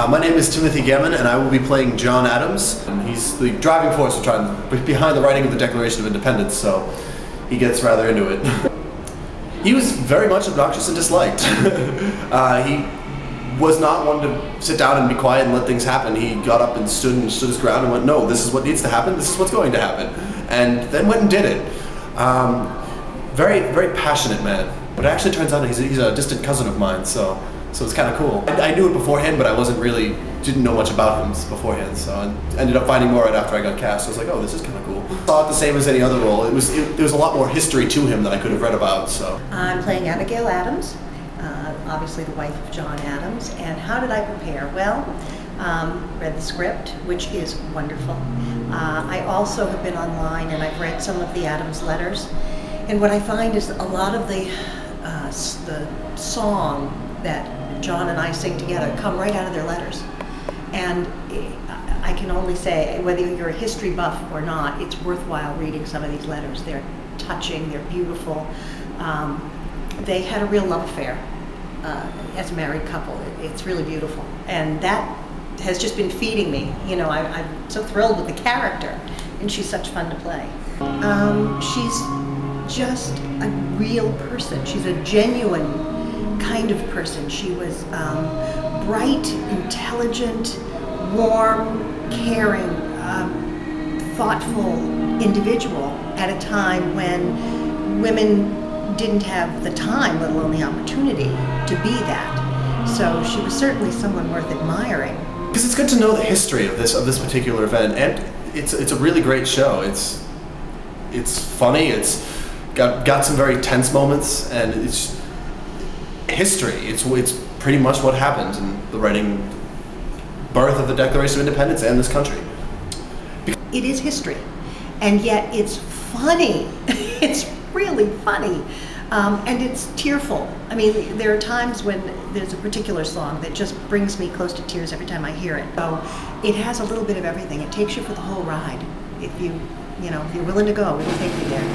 My name is Timothy Gammon, and I will be playing John Adams. He's the driving force behind the writing of the Declaration of Independence, so he gets rather into it. He was very much obnoxious and disliked. He was not one to sit down and be quiet and let things happen. He got up and stood his ground and went, no, this is what needs to happen, this is what's going to happen. And then went and did it. Very, very passionate man. But it actually turns out he's a distant cousin of mine, so it's kind of cool. I knew it beforehand, but I didn't know much about him beforehand, so I ended up finding more right after I got cast. I was like, oh, this is kind of cool. I saw it the same as any other role. There was a lot more history to him than I could have read about, so. I'm playing Abigail Adams, obviously the wife of John Adams. And how did I prepare? Well, read the script, which is wonderful. I also have been online and I've read some of the Adams letters. And what I find is a lot of the song that John and I sing together come right out of their letters. And I can only say, whether you're a history buff or not, it's worthwhile reading some of these letters. They're touching, they're beautiful. They had a real love affair as a married couple. It's really beautiful. And that has just been feeding me. You know, I'm so thrilled with the character, and she's such fun to play. She's just a real person. She's a genuine kind of person. She was bright, intelligent, warm, caring, thoughtful individual at a time when women didn't have the time, let alone the opportunity, to be that. So she was certainly someone worth admiring. Because it's good to know the history of this particular event, and it's a really great show. It's funny. It's got some very tense moments, and it's history. It's pretty much what happened in the birth of the Declaration of Independence and this country. It is history, and yet it's funny. It's really funny, and it's tearful. I mean, there are times when there's a particular song that just brings me close to tears every time I hear it. So it has a little bit of everything. It takes you for the whole ride. If you're willing to go, it'll take you there.